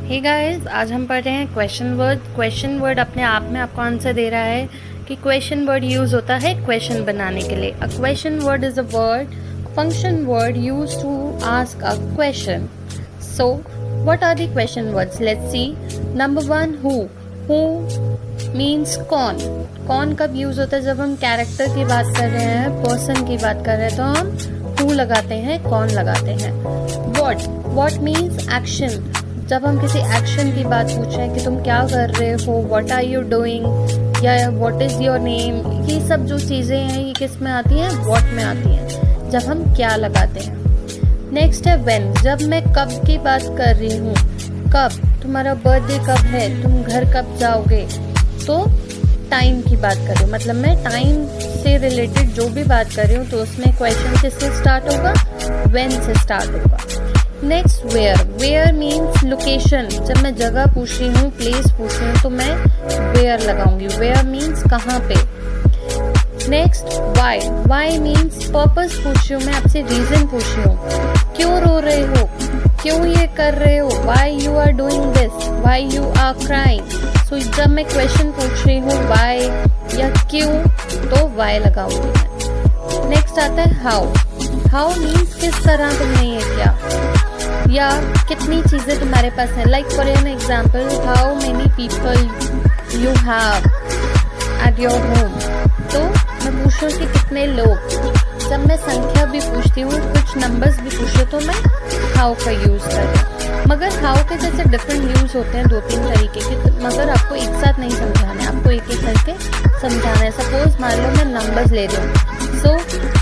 Hey guys, आज हम पढ़ रहे हैं क्वेश्चन वर्ड। क्वेश्चन वर्ड अपने आप में आपको आंसर दे रहा है कि क्वेश्चन वर्ड यूज होता है क्वेश्चन बनाने के लिए। A question word is a word function word use to ask a question. So what are the question words? Let's see. Number 1, who means कौन। कौन कब यूज होता है? जब हम कैरेक्टर की बात कर रहे हैं, पर्सन की बात कर रहे हैं, तो हम हु लगाते हैं, कौन लगाते हैं। What means action. जब हम किसी एक्शन की बात पूछ रहे हैं कि तुम क्या कर रहे हो, व्हाट आर यू डूइंग, या व्हाट इज योर नेम, ये सब जो चीज़ें हैं ये किस में आती हैं? व्हाट में आती हैं, जब हम क्या लगाते हैं। नेक्स्ट है व्हेन। जब मैं कब की बात कर रही हूँ, कब, तुम्हारा बर्थडे कब है, तुम घर कब जाओगे, तो टाइम की बात कर रही हूँ, मतलब मैं टाइम से रिलेटेड जो भी बात कर रही हूँ तो उसमें क्वेश्चन किससे स्टार्ट होगा? व्हेन से स्टार्ट होगा। Next where. Where means location. जब मैं जगह पूछ रही हूँ, प्लेस पूछ रही हूँ, तो मैं वेयर लगाऊंगी। वेयर मीन्स कहाँ पे। Next why. Why means purpose पूछ रही हूँ, मैं आपसे रीजन पूछ रही हूँ। क्यों रो रहे हो, क्यों ये कर रहे हो, why you are doing this, why you are crying. So जब मैं क्वेश्चन पूछ रही हूँ वाई या क्यों, तो वाई लगाऊंगी। नेक्स्ट आता है हाउ। हाउ मीन्स किस तरह तुमने ये किया, या कितनी चीज़ें तुम्हारे पास हैं। Like for an example, how many people you have at your home. तो मैं पूछ रही हूँ कि कितने लोग। जब मैं संख्या भी पूछती हूँ, कुछ नंबर्स भी पूछ रही हूँ, तो मैं हाउ का यूज़ कर रही हूँ। मगर हाउ के जैसे डिफरेंट यूज़ होते हैं 2-3 तरीके के, मगर आपको एक साथ नहीं समझाना है, आपको एक एक करके समझाना है। सपोज मान लो मैं नंबर्स ले रही हूँ, so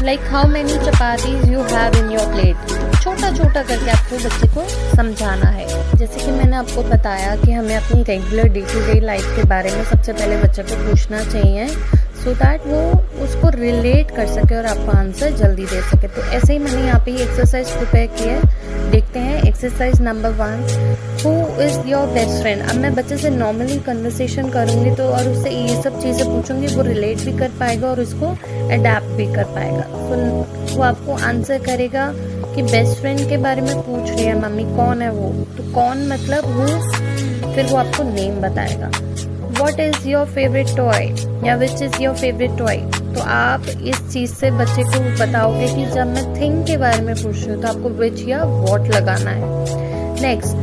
like how many chapatis you have in your plate. छोटा छोटा करके आपको बच्चे को समझाना है। जैसे कि मैंने आपको बताया कि हमें अपनी regular day to day life के बारे में सबसे पहले बच्चे को पूछना चाहिए, सो दैट वो उसको रिलेट कर सके और आपको आंसर जल्दी दे सके। तो ऐसे ही मैंने यहाँ पे ये एक्सरसाइज प्रिपेयर की है। देखते हैं exercise number 1, who is your best friend. अब मैं बच्चे से नॉर्मली कन्वर्सेशन करूँगी तो और उससे ये सब चीज़ें पूछूंगी, वो रिलेट भी कर पाएगा और उसको अडेप्ट भी कर पाएगा। तो वो आपको आंसर करेगा कि बेस्ट फ्रेंड के बारे में पूछ रही है मम्मी, कौन है वो, तो कौन मतलब हु, फिर वो आपको नेम बताएगा। What is your favorite toy या which is your favorite toy। तो आप इस चीज़ से बच्चे को बताओगे कि जब मैं थिंग के बारे में पूछ रही हूँ तो आपको which या what लगाना है। नेक्स्ट,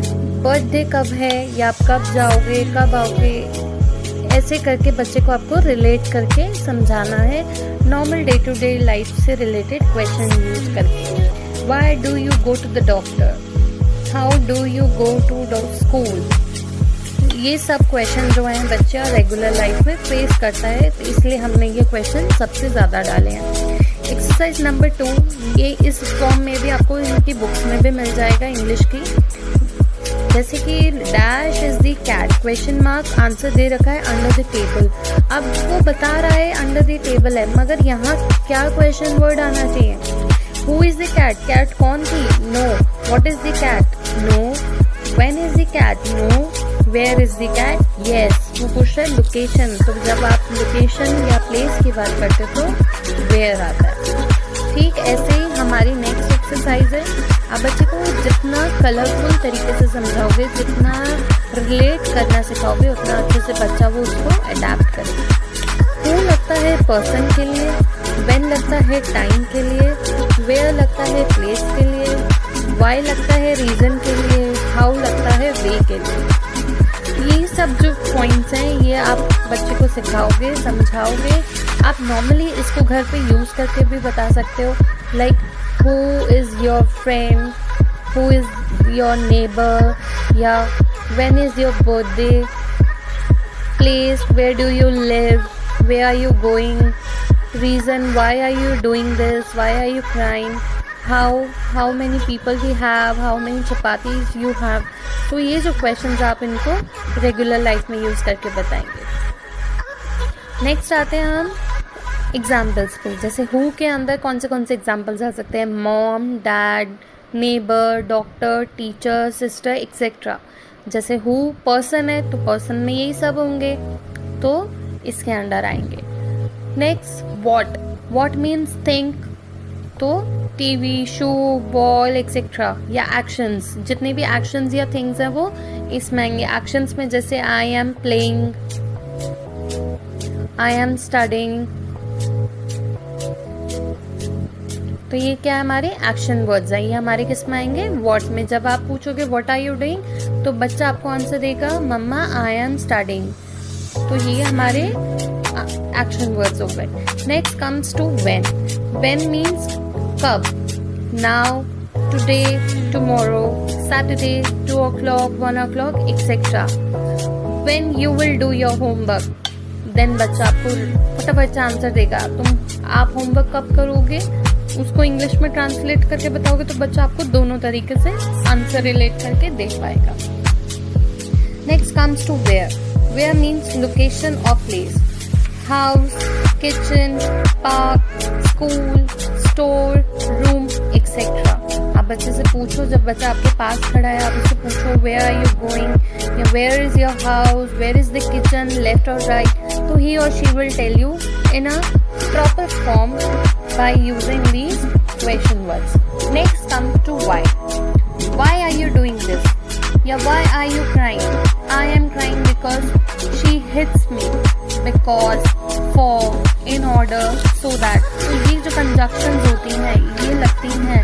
बर्थडे कब है या आप कब जाओगे, कब आओगे, ऐसे करके बच्चे को आपको रिलेट करके समझाना है, normal day to day life से रिलेटेड क्वेश्चन यूज करके। Why do you go to the doctor? How do you go to the school? ये सब क्वेश्चन जो हैं बच्चा रेगुलर लाइफ में फेस करता है, तो इसलिए हमने ये क्वेश्चन सबसे ज़्यादा डाले हैं। एक्सरसाइज नंबर 2, ये इस फॉर्म में भी आपको इनकी बुक्स में भी मिल जाएगा इंग्लिश की। जैसे कि dash is the cat, question mark, answer दे रखा है अंडर द टेबल। अब वो बता रहा है अंडर द टेबल है, मगर यहाँ क्या क्वेश्चन वर्ड आना चाहिए? Who is the cat, cat कौन थी? No. What is the cat? No. When is the cat? No. Where is the cat? Yes. वो पूछ रहा है लोकेशन, तो जब आप लोकेशन या प्लेस की बात करते तो वेयर आता है। ठीक ऐसे ही हमारी नेक्स्ट एक्सरसाइज है। आप बच्चे को जितना कलरफुल तरीके से समझाओगे, जितना रिलेट करना सिखाओगे, उतना अच्छे से बच्चा वो उसको अडेप्ट करेगा। हु लगता है पर्सन के लिए, व्हेन लगता है टाइम के लिए, वेयर लगता है प्लेस के लिए, वाई लगता है रीजन के लिए, हाउ लगता है वे के लिए। ये सब जो पॉइंट्स हैं ये आप बच्चे को सिखाओगे, समझाओगे। आप नॉर्मली इसको घर पे यूज़ करके भी बता सकते हो, like who is your friend, who is your neighbour, या when is your birthday, place, where do you live, where are you going, reason, why are you doing this, why are you crying, how many people you have, how many chapatis you have। तो ये जो questions आप इनको regular life में use करके बताएंगे। Next आते हैं हम एग्जाम्पल्स पे। जैसे हु के अंदर कौन से एग्जाम्पल्स आ सकते हैं? Mom, dad, neighbour, doctor, teacher, sister, etcetera. जैसे हु पर्सन है तो पर्सन में यही सब होंगे, तो इसके अंडर आएंगे। Next what. What means think, तो टीवी, शू, बॉल एक्सेट्रा या एक्शंस, जितने भी एक्शंस या थिंग्स हैं वो इसमें आएंगे। एक्शंस में जैसे I am playing, I am studying, तो ये क्या है हमारे एक्शन वर्ड्स है। ये हमारे किस में आएंगे? व्हाट में। जब आप पूछोगे व्हाट आर यू डूइंग तो बच्चा आपको आंसर देगा मम्मा आई एम स्टडिंग। तो ये हमारे एक्शन वर्ड्स हो गए। Next comes to when. When means कब, now, today, tomorrow, Saturday, 2 o'clock, 1 o'clock etcetera. When you will do your homework, then बच्चा आपको फटाफट से आंसर देगा। आप होमवर्क कब करोगे उसको इंग्लिश में ट्रांसलेट करके बताओगे तो बच्चा आपको दोनों तरीके से आंसर रिलेट करके दे पाएगा। Next comes to where. Where means location और place, house, kitchen, park, school, store, room etcetera. आप बच्चे से पूछो, जब बच्चा आपके पास खड़ा है आप उससे पूछो वेयर आर यू गोइंग या where is your house, where is the kitchen, left और राइट, तो ही और she will tell you in a proper form by using these question words. Next comes to why. Why are you doing this? Yeah, why are you crying? I am crying because she hits me. Because, for, in order, so that. तो ये जो conjunctions होती हैं ये लगती हैं,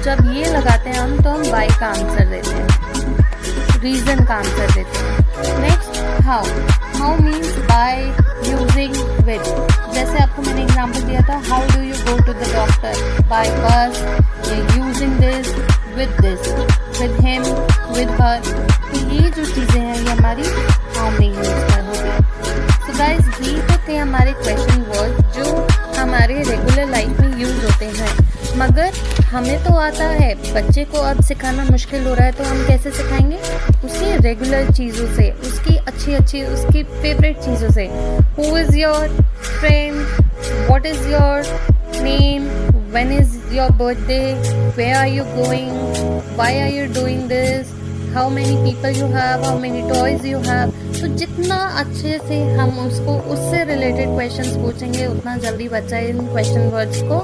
जब ये लगाते हैं हम तो हम why का आंसर देते हैं, रीजन का आंसर देते हैं। Next how. How means by using with. जैसे आपको मैंने एग्जाम्पल दिया था, how do you go to the doctor? By bus, using this, with him, with her. तो ये जो चीज़ें हैं ये हमारी how में यूज कर हो गई। So guys, ये तो थे हमारे क्वेश्चन वर्ड जो हमारे रेगुलर लाइफ में यूज होते हैं, मगर हमें तो आता है, बच्चे को अब सिखाना मुश्किल हो रहा है तो हम कैसे सिखाएंगे? उसकी रेगुलर चीज़ों से, उसकी अच्छी उसकी फेवरेट चीज़ों से। Who is your friend, what is your name, when is your birthday, where are you going, why are you doing this, how many people you have, how many toys you have. तो जितना अच्छे से हम उसको उससे related questions पूछेंगे उतना जल्दी बच्चा इन क्वेश्चन वर्ड्स को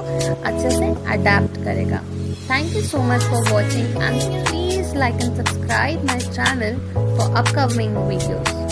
अच्छे से अडेप्ट करेगा। Thank you so much for watching and please like and subscribe my channel for upcoming videos.